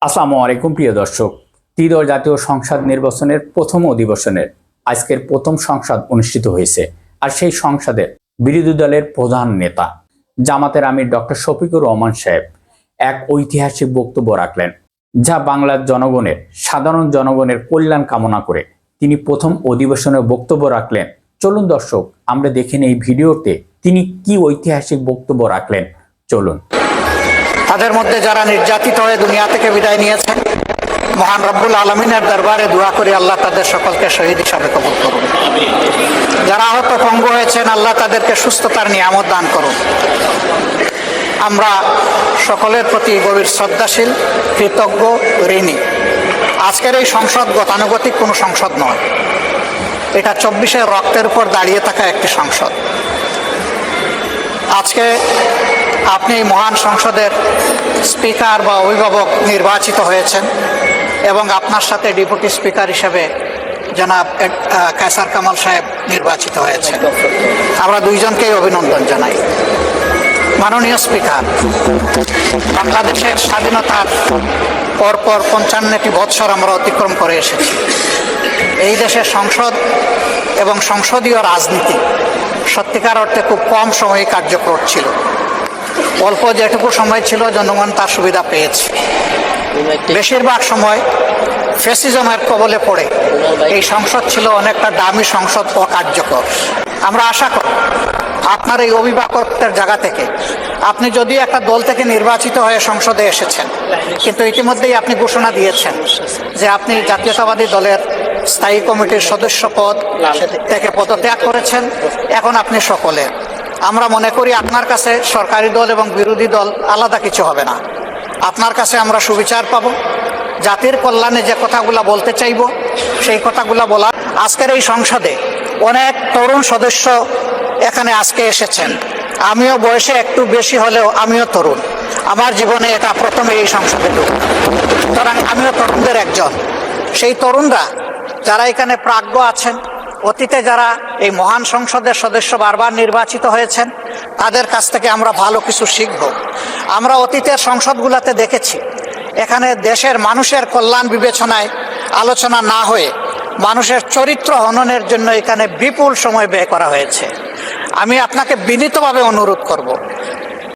আসসালামু আলাইকুম প্রিয় দর্শক, ত্রিদশ জাতীয় সংসদ নির্বাচনের প্রথম অধিবেশনের আজকের প্রথম সংসদ অনুষ্ঠিত হয়েছে। আর সেই সংসদের বিরোধী দলের প্রধান নেতা জামাতের আমির ডক্টর শফিকুর রহমান সাহেব এক ঐতিহাসিক বক্তব্য রাখলেন, যা বাংলার জনগণের সাধারণ জনগণের কল্যাণ কামনা করে তিনি প্রথম অধিবেশনে বক্তব্য রাখলেন। চলুন দর্শক, আমরা দেখে নেই ভিডিওতে তিনি কি ঐতিহাসিক বক্তব্য রাখলেন। চলুন। তাদের মধ্যে যারা নির্যাতিত হয়ে দুনিয়া থেকে বিদায় নিয়েছেন, মহান রব্বুল আলমিনের দরবারে দোয়া করি আল্লাহ তাদের সকলকে শহীদ হিসাবে কবুল করুন। যারা আহত পঙ্গু হয়েছেন, আল্লাহ তাদেরকে সুস্থতার নিয়ামত দান করুন। আমরা সকলের প্রতি গভীর শ্রদ্ধাশীল, কৃতজ্ঞ, ঋণী। আজকের এই সংসদ গতানুগতিক কোনো সংসদ নয়, এটা 24-এর রক্তের উপর দাঁড়িয়ে থাকা একটি সংসদ। আজকে আপনি এই মহান সংসদের স্পিকার বা অভিভাবক নির্বাচিত হয়েছেন এবং আপনার সাথে ডেপুটি স্পিকার হিসেবে জনাব কায়সার কামাল সাহেব নির্বাচিত হয়েছেন। আমরা দুইজনকেই অভিনন্দন জানাই। মাননীয় স্পিকার, বাংলাদেশের স্বাধীনতার পরপর 55টি বৎসর আমরা অতিক্রম করে এসেছি। এই দেশের সংসদ এবং সংসদীয় রাজনীতি সত্যিকার অর্থে খুব কম সময়ে কার্যকর ছিল। অল্প যেটুকু সময় ছিল জনগণ তার সুবিধা পেয়েছে। বেশিরভাগ সময় ফ্যাসিজমের কবলে পড়ে এই সংসদ ছিল অনেকটা দামি সংসদ, অকার্যকর। আমরা আশা করি আপনার এই অভিভাবকত্বের জায়গা থেকে আপনি যদিও একটা দল থেকে নির্বাচিত হয়ে সংসদে এসেছেন, কিন্তু ইতিমধ্যেই আপনি ঘোষণা দিয়েছেন যে আপনি জাতীয়তাবাদী দলের স্থায়ী কমিটির সদস্য পদ থেকে পদত্যাগ করেছেন। এখন আপনি সকলের। আমরা মনে করি আপনার কাছে সরকারি দল এবং বিরোধী দল আলাদা কিছু হবে না। আপনার কাছে আমরা সুবিচার পাব। জাতির কল্যাণে যে কথাগুলো বলতে চাইব সেই কথাগুলো বলা। আজকের এই সংসদে অনেক তরুণ সদস্য এখানে আজকে এসেছেন। আমিও বয়সে একটু বেশি হলেও আমিও তরুণ। আমার জীবনে এটা প্রথমে এই সংসদে ঢুকি, সুতরাং আমিও তরুণদের একজন। সেই তরুণরা যারা এখানে প্রাজ্ঞ আছেন, অতীতে যারা এই মহান সংসদের সদস্য বারবার নির্বাচিত হয়েছেন, তাদের কাছ থেকে আমরা ভালো কিছু শিখব। আমরা অতীতের সংসদগুলোতে দেখেছি এখানে দেশের মানুষের কল্যাণ বিবেচনায় আলোচনা না হয়ে মানুষের চরিত্র হননের জন্য এখানে বিপুল সময় ব্যয় করা হয়েছে। আমি আপনাকে বিনীতভাবে অনুরোধ করব,